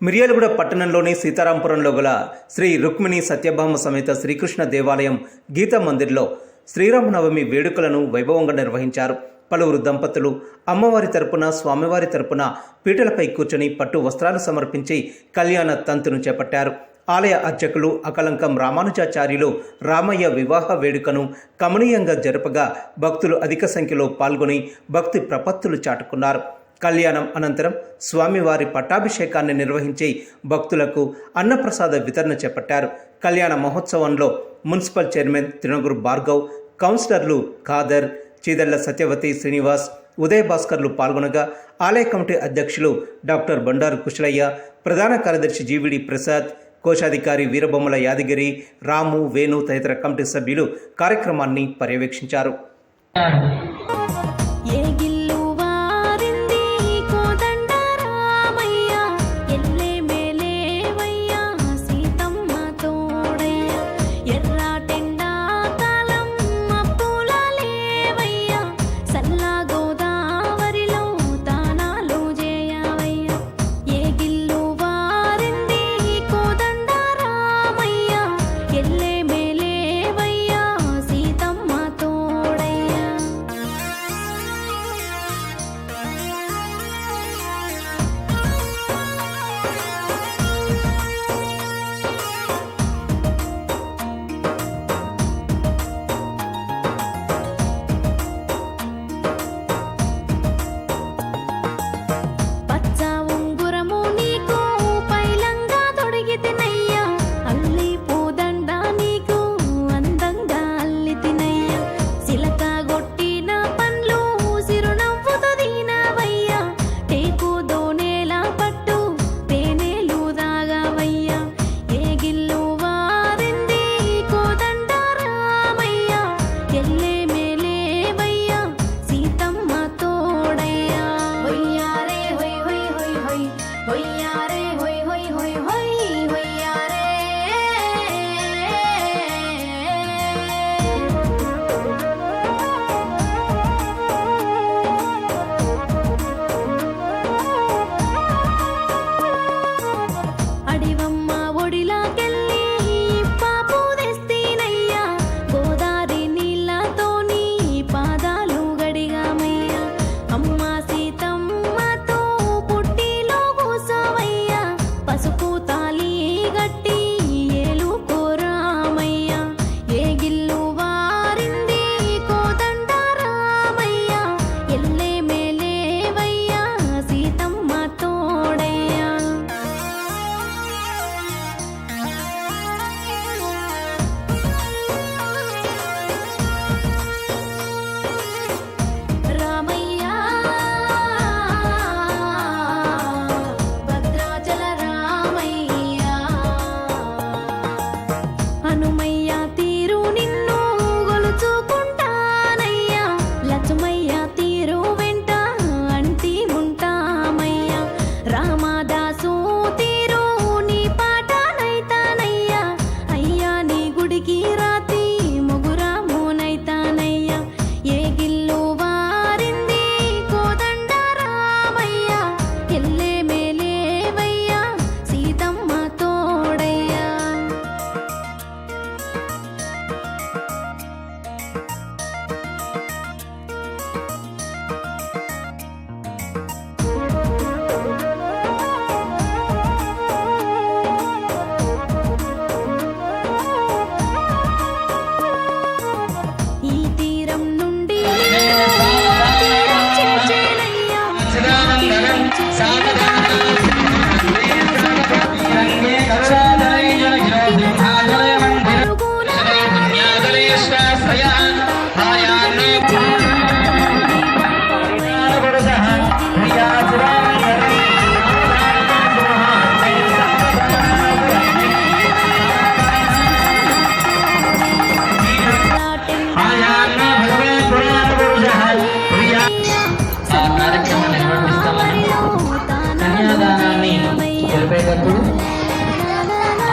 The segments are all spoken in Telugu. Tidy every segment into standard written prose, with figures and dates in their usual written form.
మిర్యాలగూడ పట్టణంలోని సీతారాంపురంలో గల శ్రీ రుక్మిణి సత్యభామ సమేత శ్రీకృష్ణ దేవాలయం గీతా మందిర్లో శ్రీరామనవమి వేడుకలను వైభవంగా నిర్వహించారు. పలువురు దంపతులు అమ్మవారి తరపున స్వామివారి తరపున పీటలపై కూర్చొని పట్టు వస్త్రాలు సమర్పించి కళ్యాణ తంతును చేపట్టారు. ఆలయ అర్చకులు అకలంకం రామానుజాచార్యులు రామయ్య వివాహ వేడుకను కమనీయంగా జరపగా భక్తులు అధిక సంఖ్యలో పాల్గొని భక్తి ప్రపత్తులు చాటుకున్నారు. కళ్యాణం అనంతరం స్వామివారి పట్టాభిషేకాన్ని నిర్వహించి భక్తులకు అన్నప్రసాద వితరణ చేపట్టారు. కళ్యాణ మహోత్సవంలో మున్సిపల్ చైర్మన్ తిరునగురు భార్గవ్, కౌన్సిలర్లు ఖాదర్, చీదళ్ల సత్యవతి, శ్రీనివాస్, ఉదయ భాస్కర్లు పాల్గొనగా ఆలయ కమిటీ అధ్యక్షులు డాక్టర్ బండారు కుశలయ్య, ప్రధాన కార్యదర్శి జీవిడి ప్రసాద్, కోశాధికారి వీరబొమ్మల యాదగిరి, రాము, వేణు తదితర కమిటీ సభ్యులు కార్యక్రమాన్ని పర్యవేక్షించారు.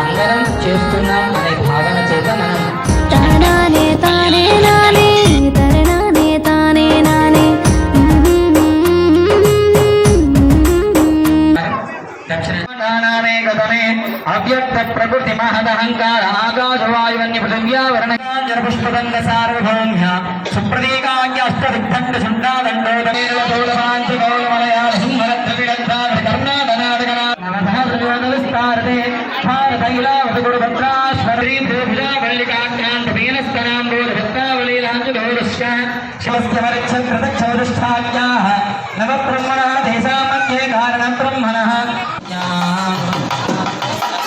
అందరం చేస్తున్నాం అనే భావన చేత మనం దక్షిణ అహంకార ఆకాశవాయువన్య పృథివ్యావరణ పుష్పదండ సార్వభౌమ్య సుప్రతీకాన్యస్తవిద్ధండ సుండాదండోదమేలతోడమాంతి గౌరమలయా సింహరత్నవిగంధాకర్ణాదనాదగణ నవసహస్రయోగవిస్తారతే భారతైలావతగురుభద్రాశ్వరీ భూభిజావల్లికాంతాంబరీనస్తనాంబోధవత్తావలీలాంజుగౌరస్య శివస్యవరిచ్చకృతక్షవదుష్టాజ్ఞాః నవబ్రహ్మణా తేషామధ్యే కారణం బ్రహ్మణः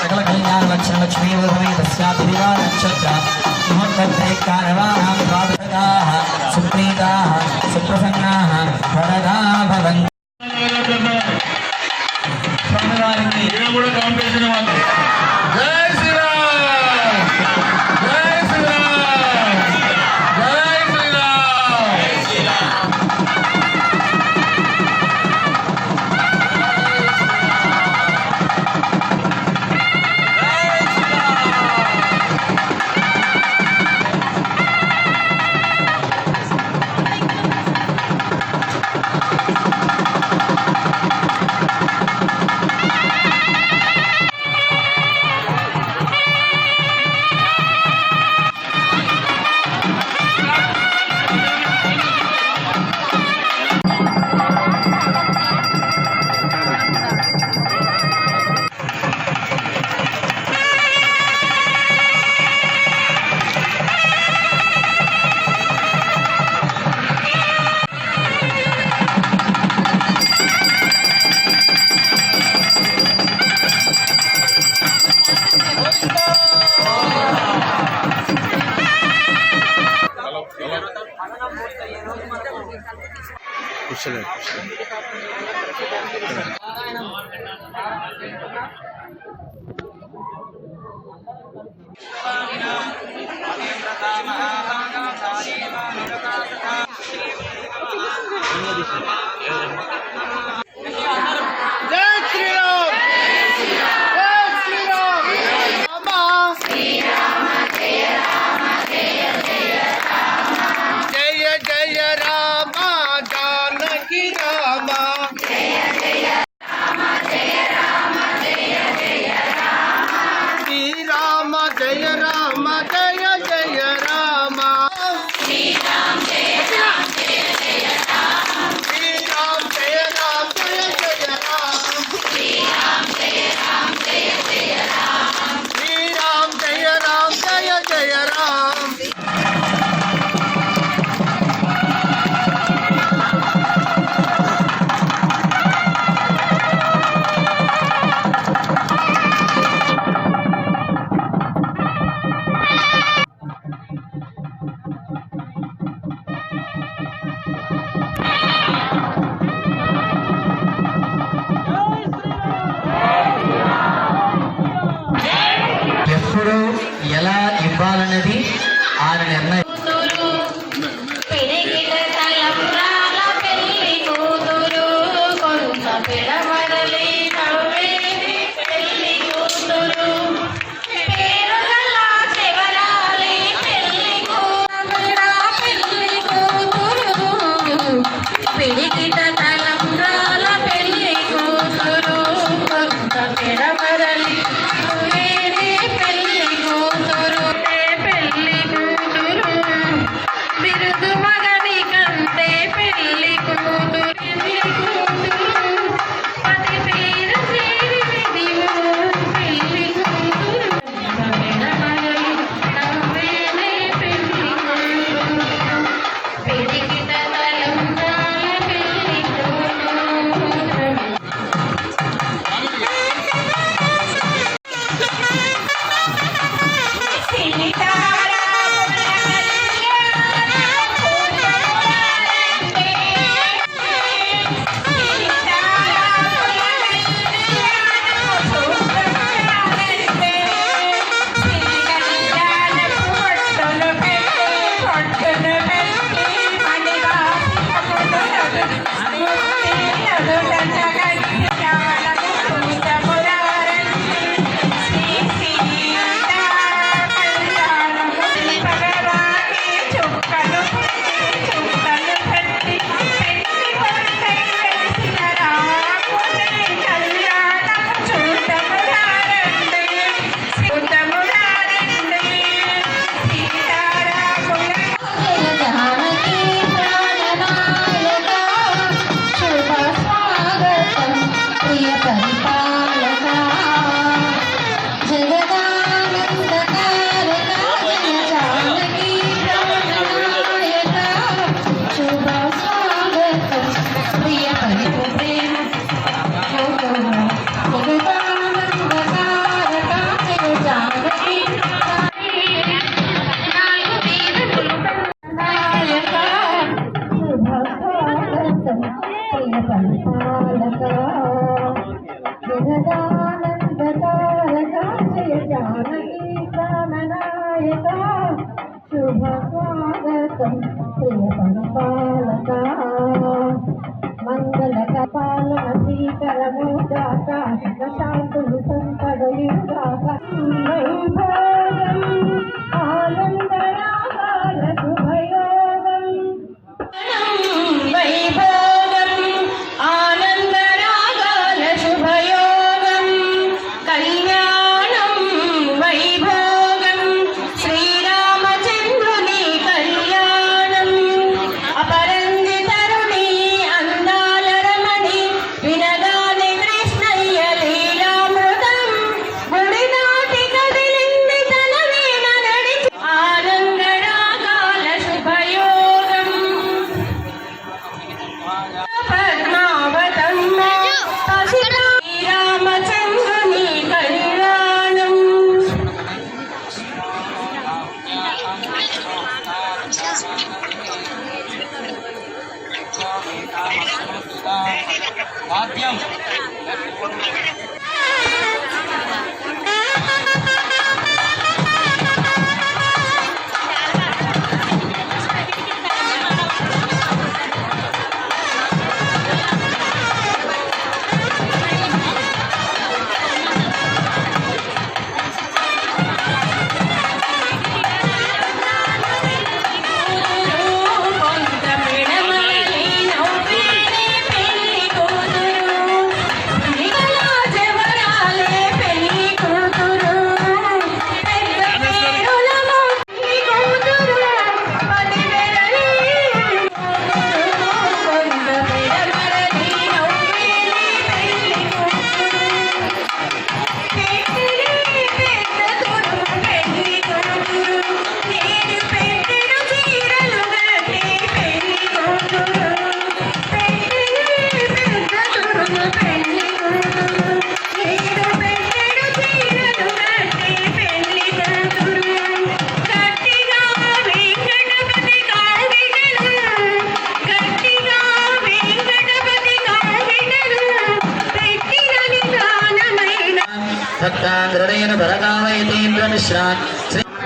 सकल कल्याण लक्षण लक्ष्मी वधवे तस्याभिवा नक्षत्र मुहूर्ते कारवाणां स्वागताः सुप्रीताः सुप्रसन्नाः वरदा भवन्तु स्वामिवारिని ये కూడా కాంపిటీషన్ మాత్రం జై శ్రీరామ్ జై శ్రీరామ్ జై శ్రీరామ్ మంగళ కపాలన శ్రీకరము గాక శాంతులు సంపదయుగాక వైభోగం ఆనందరాగాల శుభయోగం వైభోగం ఆనందరాగాల శుభయోగం కళ్యాణం వైభోగం శ్రీరామచంద్రుని కళ్యాణం అపరంజి తరుణి అందాల రమణి వినగానే కృష్ణయ్య లీలామృతం గుడి దాటి కదిలింది తన వీణ నడిచి ఆనందరాగాల శుభయోగం పద్మావతమ్మ శ్రీరామచంద్రుని కళ్యాణం వాద్యం కొంత పిడమలి నవ్వేనే పెళ్లి కూతురు నిగల జవరాలే పెళ్లి కూతురు పెద్ద పేరులము పెళ్లి కూతురు పదివేలని కొంత పిడమలి నవ్వేనే పెళ్లి కూతురు పెద్ద తురుము పెళ్లి కూతురు నేను పెట్టెడు చీరలు గట్టి పెళ్లి కూతురు పెద్ద తురుము పెళ్లి కూతురు నేను పెట్టెడు చీరలు గట్టి పెళ్లి కూతురు గట్టిగా వెంకటపతి కావిడలు గట్టిగా వెంకటపతి కావిడలు పెట్టిన నిదానమైన భక్తాంధ్రుడైన భరకాలయతీంద్రమిశ్రాన్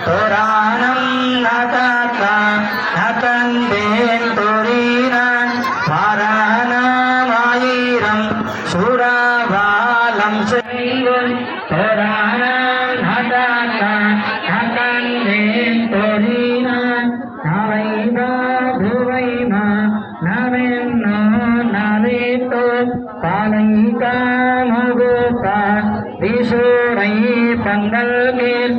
పురాణం నకాక నకందేంతురీనాన్ పారాణమాయీరం సురావాలం శైవం పురాణం నకాక నకందేంతురీనాన్ నవైవా భువైమా నవేన్నో నవేతో పాలయికా ముగోప విశూరై పంగల్గేల్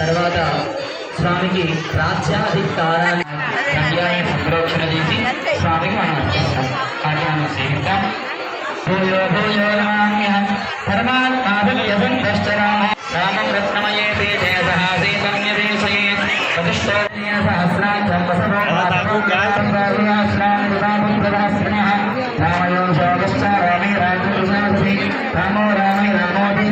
తర్వాత స్వామికి రాజ్యాధికారాన్ని సంధ్యాన్ని సంప్రోక్షణ చేసి స్వామికి మనం అర్పిస్తాం అది మనం సేవిద్దాం భూయో భూయో నమామ్యహం పరమాత్మాభియసంతశ్చ రామం రత్నమయే తేజయ సహాసీతం యదేశయేత్ ప్రతిష్టోదయ సహస్రాక్షం రామయో శోకశ్చ రామే రాజుషాసి రామో రామే రామోది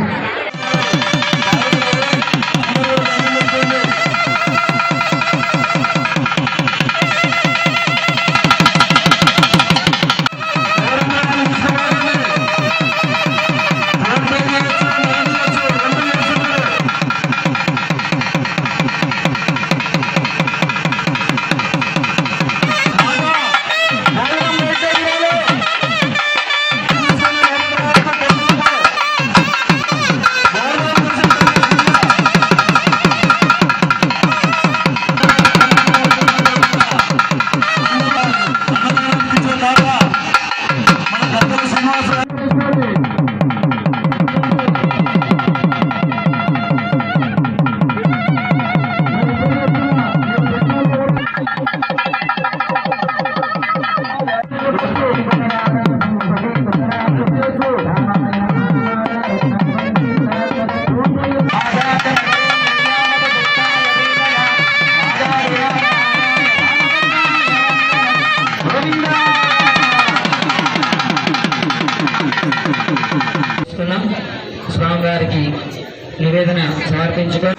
స్వామివారికి నివేదన సమర్పించుకొని